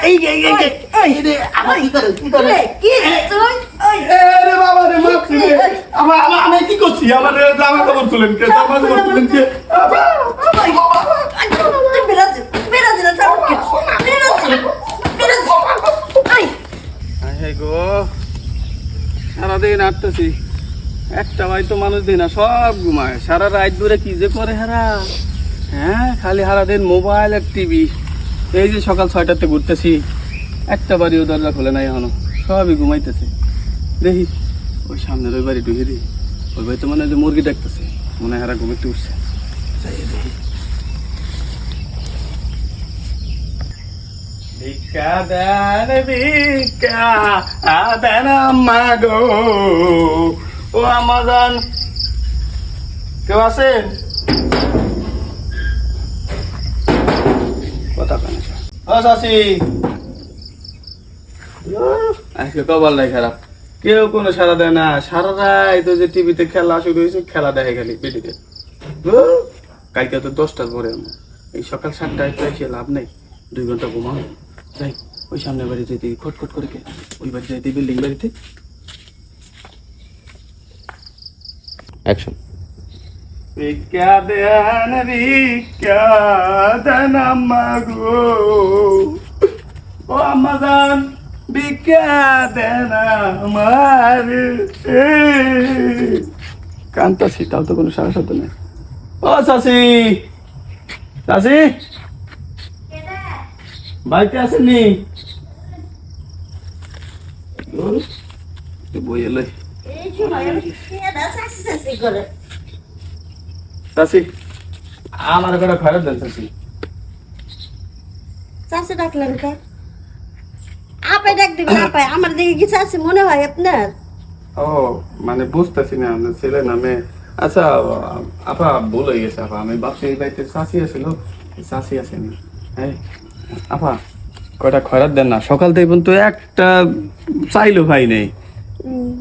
এই রে আমার কি করে কি তুই রে বাবা রে মাপ রে আমি কি করছি আমার জামা কাপড় তুলেন কে জামা কাপড় তুলেন কে গো সারাদিন আটতেছি একটা ভাই তো মানুষ দিন না সব ঘুমায় সারা রাত ধরে কি যে করে হারা হ্যাঁ খালি সারাদিন মোবাইল আর টিভি এই যে সকাল 6টাতে ঘুরতেছি একটা বাড়িও দরজা খোলে নাই এখনো সবই ঘুমাইতেছে দেখি ওই সামনের ওই বাড়ি ঢুকে দিই ওই বাড়ি তো মনে হয় যে মুরগি ডাকতেছে মনে হয় হারা ঘুমিতে উঠছে দেখি ভিক্ষা দেন আম্মা গো ও আমাজন কেউ আছেন কথা কেন ও চাচি আজকে কপাল নাই খারাপ কেউ কোনো সারা দেয় না সারা রাত যে টিভিতে খেলা শুরু হয়েছে খেলা দেখে গেলি বেটিতে কালকে তো 10টার পরে আমার এই সকাল 7টায় এসে লাভ নেই 2 ঘন্টা ঘুমাও যাই ওই সামনে বাড়িতে দিই খটখট করে কে ওই বাড়িতে যাই বিল্ডিং বাড়িতে অ্যাকশন ভিক্ষা দেন আম্মা গো ও আম্মাজান ভিক্ষা দেন আমার কান্তাছি তাও তো কোনো সারা শব্দ নেই ও চাচি চাচি বাড়িতে আসেননি বই এলো চাচি আমার একটা খরচ দেন চাচি চাষে ডাকলেন কে আপে ডাক দিবেন আপে আমার দিকে কিছু আছে মনে হয় আপনার ও মানে বুঝতেছি না আপনার ছেলে নামে আচ্ছা আপা ভুল হয়ে গেছে আপা আমি ভাবছি এই বাড়িতে চাষি আছিল চাষি আসেনি হ্যাঁ আপা কয়টা খয়রাত দেন না সকাল থেকে পর্যন্ত একটা চাইলো ভাই নেই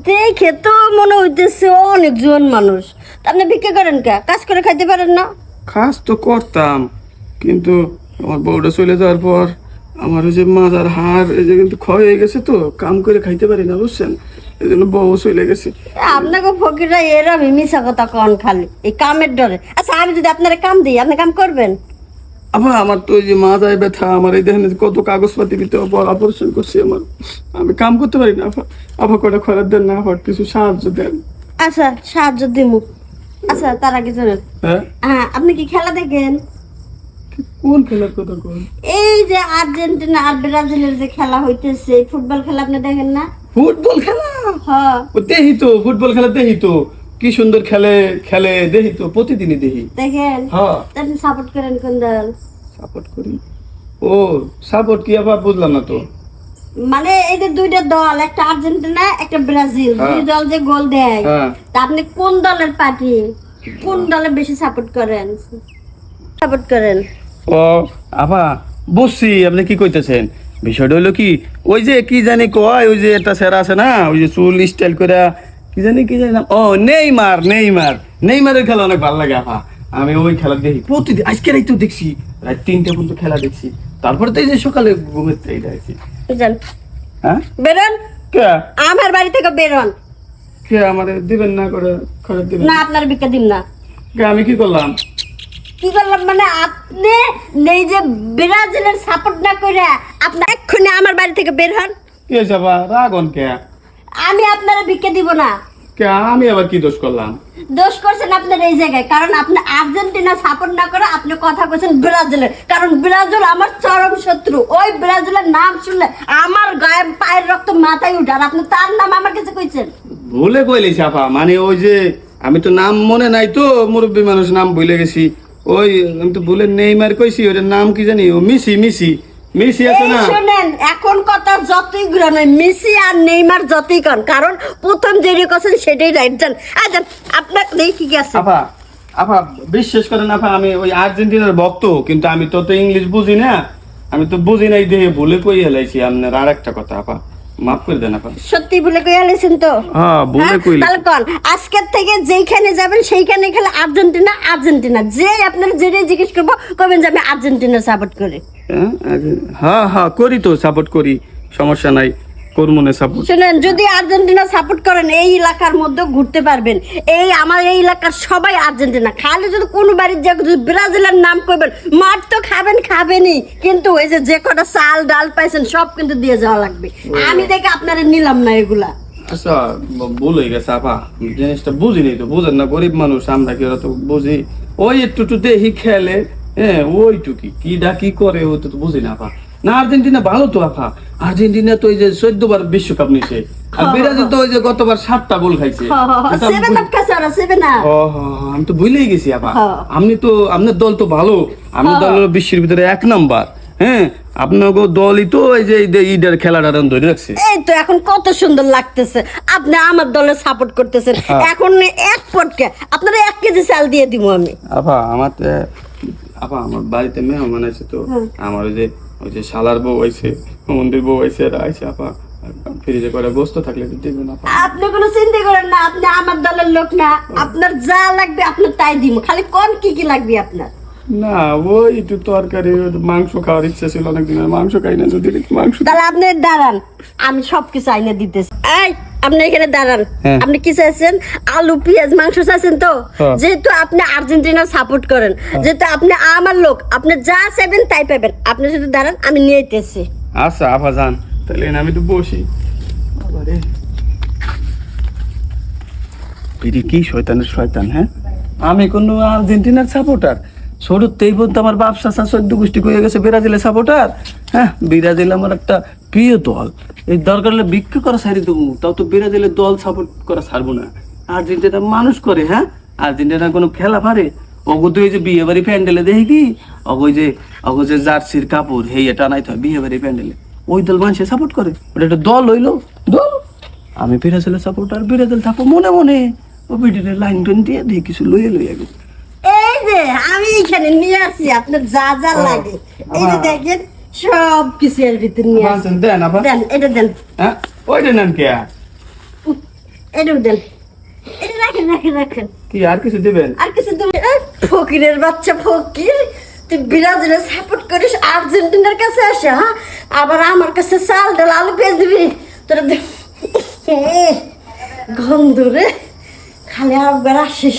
দেখে তো মনে হইতেছে অনেকজন মানুষ আপনি ভিক্ষা করেন কে কাজ করে খাইতে পারেন না কাজ তো করতাম কিন্তু আমার বউটা চলে যাওয়ার পর আমার ওই যে মাজার হাড় এই যে কিন্তু ক্ষয় হয়ে গেছে তো কাম করে খাইতে পারি না বুঝছেন এই জন্য বউ চলে গেছে আপনাকে ফকিররা এরমই মিছা কথা কন খালি এই কামের ডরে আচ্ছা আমি যদি আপনারা কাম দিই আপনি কাম করবেন আবার আমার তো ওই যে মাথায় ব্যথা আমার এই দেখেন কত কাগজপাতি দিতে অপারেশন করছি আমার আমি কাম করতে পারি না আবার কটা খরার দেন না আবার কিছু সাহায্য দেন আচ্ছা সাহায্য দিমু আচ্ছা তার আগে জানেন হ্যাঁ হ্যাঁ আপনি কি খেলা দেখেন কোন খেলার কথা কোন এই যে আর্জেন্টিনা আর ব্রাজিলের যে খেলা হইতেছে ফুটবল খেলা আপনি দেখেন না ফুটবল খেলা হ্যাঁ ও দেখি তো ফুটবল খেলা দেখি তো কি সুন্দর খেলে দেখি তো প্রতিদিনই দেখি দেখেন হ্যাঁ আপনি সাপোর্ট করেন কোন দল সাপোর্ট করি ও সাপোর্ট কি আবার বুঝলাম না তো মানে এই যে দুইটা দল একটা আর্জেন্টিনা একটা ব্রাজিল দুই দল যে গোল দেয় তা আপনি কোন দলের পার্টি কোন দলে বেশি সাপোর্ট করেন ও আপা বুঝছি আপনি কি কইতেছেন বিষয়টা হলো কি ওই যে কি জানি কয় ওই যে একটা সেরা আছে না ওই যে চুল স্টাইল করে কি জানি নাম ও নেইমারের খেলা অনেক ভালো লাগে আপা আমি ওই খেলা দেখি প্রতিদিন আজকে রাইতো দেখছি রাত 3টা পর্যন্ত খেলা দেখছি তারপরে তো এই যে সকালে ঘুমের থেকে আইছি হ্যাঁ বেরোন কে আমার বাড়ি থেকে বেরোন কে আমাদের দিবেন না করে খরচ দিবেন না আপনার বিক্রি দিন না কে আমি কি করলাম মানে আপনি এই যে ব্রাজিলের সাপোর্ট না করে আপনি এক্ষুনি আমার বাড়ি থেকে বের হন কি হয়েছে আপা রাগন কে আমি আপনারা বিক্রি দিব না কে আমি আবার কি দোষ করলাম দোষ করছেন আপনার এই জায়গায় কারণ আপনি আর্জেন্টিনা সাপোর্ট না করে আপনি কথা কইছেন ব্রাজিলের কারণ ব্রাজিল আমার চরম শত্রু ওই ব্রাজিলের নাম শুনলে আমার গায়ে পায়ের রক্ত মাথায় উঠে আর আপনি তার নাম আমার কাছে কইছেন ভুলে কইলিস আপা মানে ওই যে আমি তো নাম মনে নাই তো মুরব্বী মানুষ নাম ভুলে গেছি ওই আমি তো ভুলে নেইমার কইছি ওটার নাম কি জানি ও মেসি আছে না শুনেন এখন কথা যতই গ্রহণ মেসি আর নেইমার যতই কন কারণ প্রথম যেটা কথা সেটাই রাইট জান আচ্ছা আপনার দেখি কি আছে আপা বিশ্বাস করেন আপা আমি ওই আর্জেন্টিনার ভক্ত কিন্তু আমি তো ইংলিশ বুঝি না আমি তো বুঝি নাই দেখে ভুলে কই হেলাইছি আপনার আর একটা কথা আপা মাফ করে দেন আপা। সত্যি বলে কই আলেছেন তো? হ্যাঁ বলে হ্যাঁ? কইলে। তাহলে কোন আজকের থেকে যেইখানে যাবেন সেইখানে খেলে আর্জেন্টিনা আর্জেন্টিনা, যে আপনারা যেটা জিজ্ঞেস করবো কবেন যে আমি আর্জেন্টিনা সাপোর্ট করি। হ্যাঁ করি তো, সাপোর্ট করি, সমস্যা নাই, করমনে সাপোর্ট। শুনেন, যদি আর্জেন্টিনা সাপোর্ট করেন এই এলাকার মধ্যে ঘুরতে পারবেন। এই আমার এই এলাকার সবাই আর্জেন্টিনা। খালি যদি কোনো বাড়ির যে ব্রাজিলের নাম করবেন, মার তো খাবেনই, কিন্তু ওই যে কটা চাল ডাল পাইছেন সব কিন্তু দিয়ে যাওয়া লাগবে। আমি দেখে আপনারা নিলাম না এগুলা। আচ্ছা ভুল হয়ে গেছে আপা, জিনিসটা বুঝিনি তো, বুঝেন না, গরিব মানুষ আমরা, কি ওরা তো বুঝি, ওই একটু দেখি খেলে, হ্যাঁ ওইটুকি কি ডাকি করে ও তো বুঝি না আপা। না আর্জেন্টিনা ভালো তো আপা, আর্জেন্টিনা তো ওই যে 14 বার বিশ্বকাপ নিছে, আর ব্রাজিল তো ওই যে গতবার 7টা গোল খাইছে। এটা আমি 7 আপ কাছে ওরা 7 আপ। আমি তো ভুলেই গেছি আপা। হ্যাঁ। আপনার দল তো ভালো, আপনার দল হলো বিশ্বের ভিতরে 1 নাম্বার। হ্যাঁ আপনার দলই তো এই যে ঈদের খেলাটা ধরে রাখছে। এই তো এখন কত সুন্দর লাগতেছে, আপনি আমার দলে সাপোর্ট করতেছেন। এখন এক পটকে আপনারা 1 কেজি চাল দিয়ে দিব আমি। আপা আমার বাড়িতে মেহমান আছে তো, আমার ওই যে শালার বউ আইছে, মন্দির বউ আইছে, এরা আইছে আপা, ফ্রিজে করে গোস্ত থাকলে একটু দিবেন আপা। আপনি কোনো চিন্তা করেন না, আপনি আমার দলের লোক না, আপনার যা লাগবে আপনার তাই দিব, খালি কোন কি লাগবে আপনার। না ওই একটু তরকারি, মাংস খাওয়ার ইচ্ছা ছিল অনেকদিন, মাংস খাই না, যদি একটু মাংস। তাহলে আপনি দাঁড়ান, আমি সবকিছু আইনে দিতেছি। এই আপনি এখানে দাঁড়ান। হ্যাঁ। আপনি কি চাইছেন? আলু পেঁয়াজ মাংস চাইছেন তো? হ্যাঁ। যেহেতু আপনি আর্জেন্টিনা সাপোর্ট করেন, যেহেতু আপনি আমার লোক, আপনি যা চাইবেন তাই পাবেন। আপনি যদি দাঁড়ান আমি নিয়ে আইতেছি। আচ্ছা আপা যান, তাহলে আমি তো বসি। বাবারে এটি কি শয়তান, হ্যাঁ আমি কোনো আর্জেন্টিনার সাপোর্টার? ছোটতেই বলতো আমার বাপ চাচা 14 গোষ্ঠী হয়ে গেছে ব্রাজিলের সাপোর্টার। হ্যাঁ ব্রাজিল আমার একটা প্রিয় দল, এই দরকার হলে বিক্রি করা ছাড়ি দেবো, তাও তো ব্রাজিলের দল সাপোর্ট করা ছাড়বো না। আর্জেন্টিনা মানুষ করে, হ্যাঁ আর্জেন্টিনা কোনো খেলা পারে? অগো তো এই যে বিয়ে বাড়ি প্যান্ডেলে দেখি কি, অগো যে জার্সির কাপড় হেই এটা নাই তো বিয়ে বাড়ি প্যান্ডেলে, ওই দল মানুষে সাপোর্ট করে, ওটা একটা দল হইলো দল। আমি ব্রাজিলের সাপোর্টার, ব্রাজিল থাকো মনে মনে, ও বিডির লাইন টোন দিয়ে দিয়ে কিছু লইয়ে গো। এই যে আমি এখানে নিয়ে আসি আপনার যা যা লাগে, এই যে দেখেন সব কিছু এর ভিতরে নিয়ে আসি। দেন আপা, দেন এটা দেন, হ্যাঁ ওইটা নেন কে, এটাও দেন, এটা রাখেন। কি আর কিছু দিবেন? আর কিছু তুমি ফকিরের বাচ্চা ফকির, তুই ব্রাজিলের সাপোর্ট করিস, আর্জেন্টিনার কাছে আসে, হ্যাঁ আবার আমার কাছে চাল ডাল আলু পেঁয়াজ দিবি তোরা। গন্ধ রে, খালি একবার আসিস।